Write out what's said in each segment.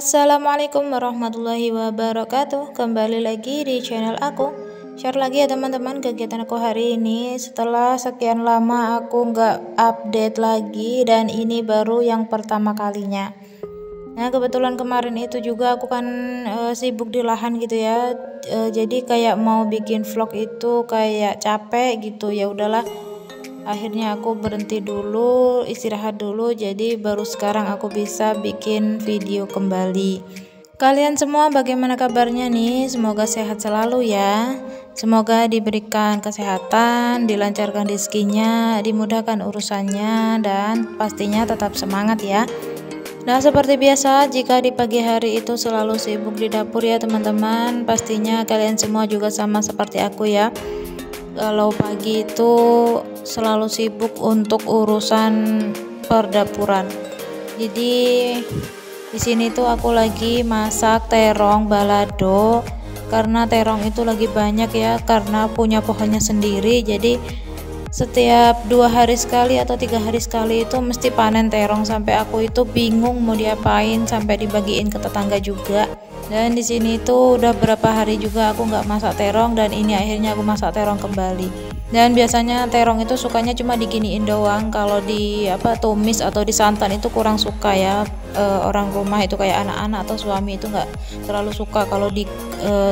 Assalamualaikum warahmatullahi wabarakatuh. Kembali lagi di channel aku. Share lagi ya teman-teman kegiatan aku hari ini. Setelah sekian lama aku nggak update lagi, dan ini baru yang pertama kalinya. Nah, kebetulan kemarin itu juga aku kan sibuk di lahan gitu ya. Jadi kayak mau bikin vlog itu kayak capek gitu. Ya udahlah, akhirnya aku berhenti dulu, istirahat dulu. Jadi baru sekarang aku bisa bikin video kembali. Kalian semua bagaimana kabarnya nih? Semoga sehat selalu ya. Semoga diberikan kesehatan, dilancarkan rezekinya, dimudahkan urusannya, dan pastinya tetap semangat ya. Nah, seperti biasa, jika di pagi hari itu selalu sibuk di dapur ya teman-teman, pastinya kalian semua juga sama seperti aku ya. Kalau pagi itu selalu sibuk untuk urusan perdapuran. Jadi di sini tuh aku lagi masak terong balado, karena terong itu lagi banyak ya, karena punya pohonnya sendiri. Jadi setiap 2 hari sekali atau 3 hari sekali itu mesti panen terong, sampai aku itu bingung mau diapain, sampai dibagiin ke tetangga juga. Dan di sini tuh udah berapa hari juga aku nggak masak terong, dan ini akhirnya aku masak terong kembali. Dan biasanya terong itu sukanya cuma diginiin doang, kalau di tumis atau disantan itu kurang suka ya. Orang rumah itu kayak anak-anak atau suami itu nggak terlalu suka kalau di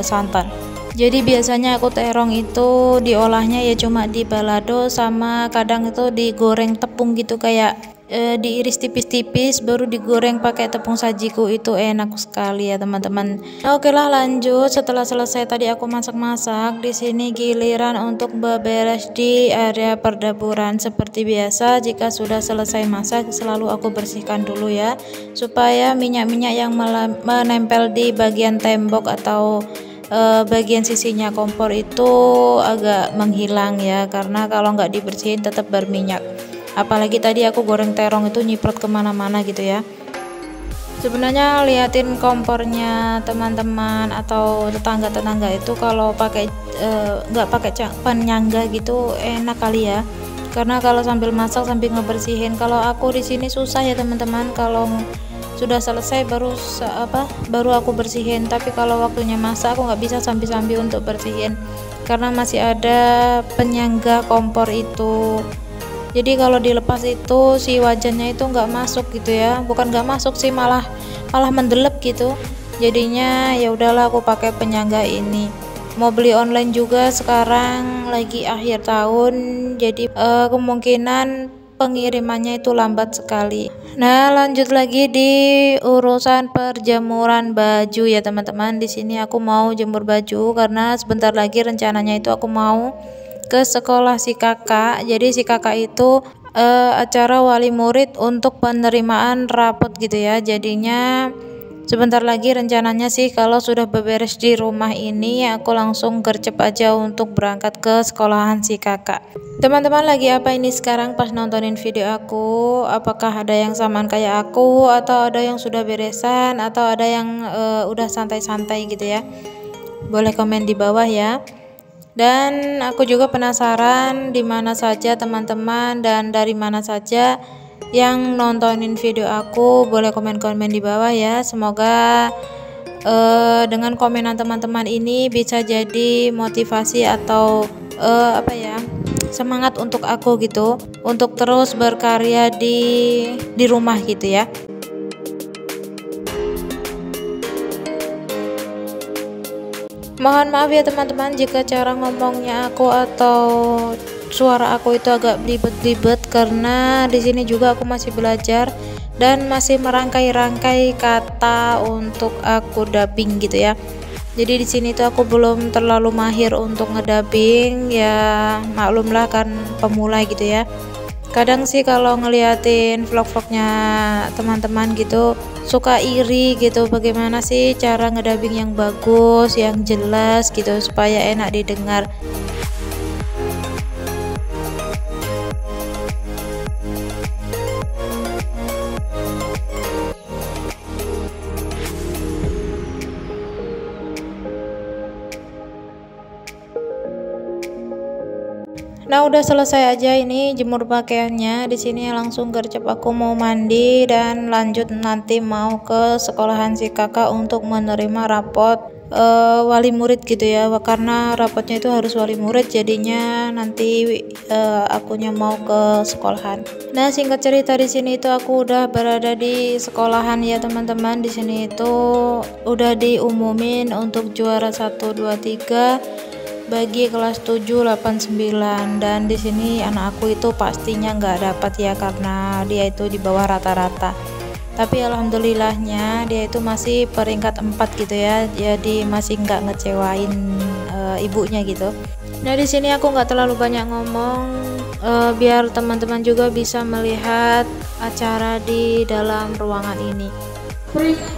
santan. Jadi biasanya aku terong itu diolahnya ya cuma di balado, sama kadang itu digoreng tepung gitu, kayak diiris tipis-tipis baru digoreng pakai tepung sajiku. Itu enak sekali ya teman-teman. Oke lah, lanjut. Setelah selesai tadi aku masak-masak, di sini giliran untuk beberes di area perdapuran. Seperti biasa, jika sudah selesai masak selalu aku bersihkan dulu ya, supaya minyak-minyak yang menempel di bagian tembok atau bagian sisinya kompor itu agak menghilang ya, karena kalau nggak dibersihin tetap berminyak. Apalagi tadi aku goreng terong itu nyiprot kemana-mana gitu ya. Sebenarnya liatin kompornya teman-teman atau tetangga-tetangga itu kalau pakai nggak pakai penyangga gitu enak kali ya, karena kalau sambil masak sambil ngebersihin. Kalau aku di sini susah ya teman-teman, kalau sudah selesai baru aku bersihin. Tapi kalau waktunya masak aku nggak bisa sambil-sambil untuk bersihin, karena masih ada penyangga kompor itu. Jadi kalau dilepas itu si wajannya itu nggak masuk gitu ya, bukan nggak masuk sih, malah mendelep gitu. Jadinya ya udahlah aku pakai penyangga ini. Mau beli online juga sekarang lagi akhir tahun, jadi kemungkinan pengirimannya itu lambat sekali. Nah, lanjut lagi di urusan perjemuran baju ya teman-teman. Di sini aku mau jemur baju karena sebentar lagi rencananya itu aku mau ke sekolah si kakak. Jadi si kakak itu acara wali murid untuk penerimaan rapot gitu ya. Jadinya sebentar lagi rencananya sih kalau sudah beberes di rumah ini aku langsung gercep aja untuk berangkat ke sekolahan si kakak. Teman-teman lagi apa ini sekarang pas nontonin video aku? Apakah ada yang samaan kayak aku, atau ada yang sudah beresan, atau ada yang udah santai-santai gitu ya? Boleh komen di bawah ya. Dan aku juga penasaran di mana saja teman-teman dan dari mana saja yang nontonin video aku. Boleh komen-komen di bawah ya. Semoga dengan komenan teman-teman ini bisa jadi motivasi atau semangat untuk aku gitu, untuk terus berkarya di rumah gitu ya. Mohon maaf ya teman-teman jika cara ngomongnya aku atau suara aku itu agak belibet-belibet, karena di sini juga aku masih belajar dan masih merangkai-rangkai kata untuk aku dubbing gitu ya. Jadi di sini tuh aku belum terlalu mahir untuk ngedubbing ya, maklumlah kan pemula gitu ya. Kadang sih kalau ngeliatin vlog-vlognya teman-teman gitu suka iri gitu, bagaimana sih cara ngedubbing yang bagus, yang jelas gitu supaya enak didengar. Nah, udah selesai aja ini jemur pakaiannya. Di sini langsung gercep aku mau mandi dan lanjut nanti mau ke sekolahan si kakak untuk menerima rapot wali murid gitu ya. Karena rapotnya itu harus wali murid, jadinya nanti akunya mau ke sekolahan. Nah, singkat cerita di sini itu aku udah berada di sekolahan ya teman-teman. Di sini itu udah diumumin untuk juara 1 2 3 bagi kelas 7, 8, 9, dan di sini anak aku itu pastinya nggak dapat ya karena dia itu di bawah rata-rata. Tapi alhamdulillahnya dia itu masih peringkat 4 gitu ya, jadi masih nggak ngecewain ibunya gitu. Nah, di sini aku nggak terlalu banyak ngomong biar teman-teman juga bisa melihat acara di dalam ruangan ini. Peringkat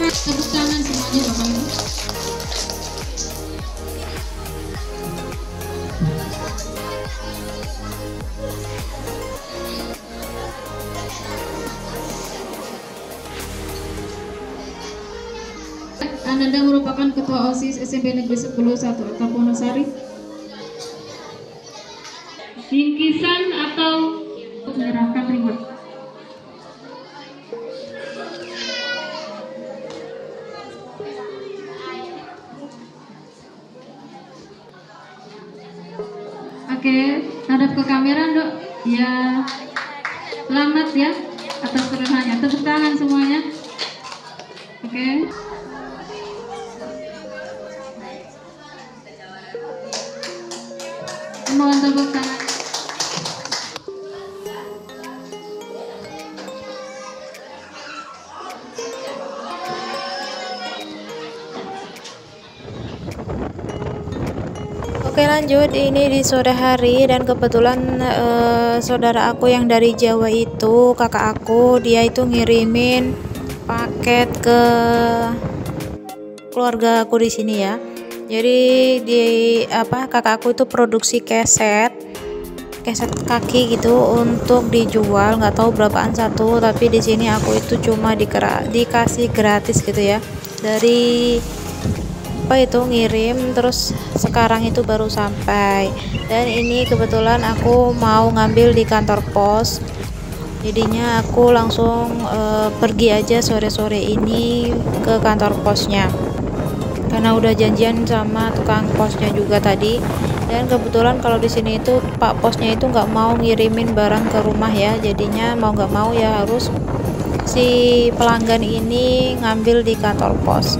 3, tepuk tangan semuanya Bapak Ibu. Ananda merupakan Ketua OSIS SMP Negeri 10 1 Atap Wonosari. Bingkisan atau menyerahkan reward. Oke, hadap ke kamera Dok. Ya, selamat ya atas perolehannya. Tepuk tangan semuanya. Oke. Mohon tepuk tangan. Oke, lanjut ini di sore hari dan kebetulan saudara aku yang dari Jawa itu, kakak aku, dia itu ngirimin paket ke keluarga aku di sini ya. Jadi kakak aku itu produksi keset kaki gitu untuk dijual, nggak tahu berapaan satu, tapi di sini aku itu cuma dikasih gratis gitu ya, dari itu ngirim, terus sekarang itu baru sampai. Dan ini kebetulan aku mau ngambil di kantor pos, jadinya aku langsung pergi aja sore-sore ini ke kantor posnya karena udah janjian sama tukang posnya juga tadi. Dan kebetulan kalau di sini itu pak posnya itu nggak mau ngirimin barang ke rumah ya, jadinya mau nggak mau ya harus si pelanggan ini ngambil di kantor pos.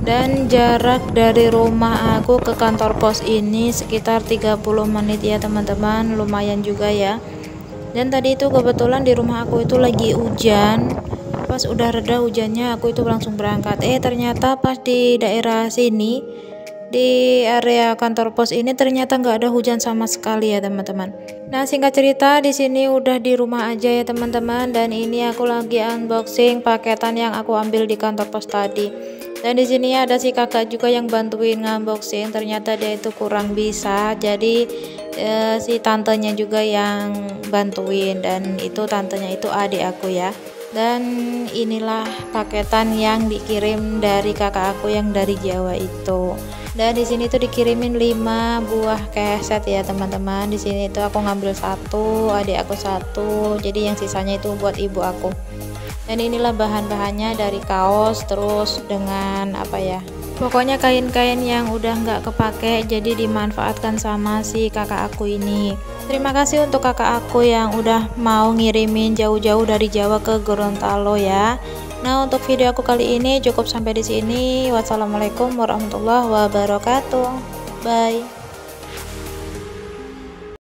Dan jarak dari rumah aku ke kantor pos ini sekitar 30 menit ya teman-teman, lumayan juga ya. Dan tadi itu kebetulan di rumah aku itu lagi hujan. Pas udah reda hujannya aku itu langsung berangkat. Ternyata pas di daerah sini, di area kantor pos ini ternyata nggak ada hujan sama sekali ya teman-teman. Nah, singkat cerita di sini udah di rumah aja ya teman-teman, dan ini aku lagi unboxing paketan yang aku ambil di kantor pos tadi. Dan di sini ada si kakak juga yang bantuin unboxing. Ternyata dia itu kurang bisa, jadi si tantenya juga yang bantuin, dan itu tantenya itu adik aku ya. Dan inilah paketan yang dikirim dari kakak aku yang dari Jawa itu. Dan di sini tuh dikirimin 5 buah keset ya teman-teman. Di sini tuh aku ngambil 1, adik aku 1, jadi yang sisanya itu buat ibu aku. Dan inilah bahan-bahannya dari kaos, terus dengan pokoknya kain-kain yang udah nggak kepake, jadi dimanfaatkan sama si kakak aku ini. Terima kasih untuk kakak aku yang udah mau ngirimin jauh-jauh dari Jawa ke Gorontalo ya. Nah, untuk video aku kali ini cukup sampai di sini. Wassalamualaikum warahmatullahi wabarakatuh. Bye.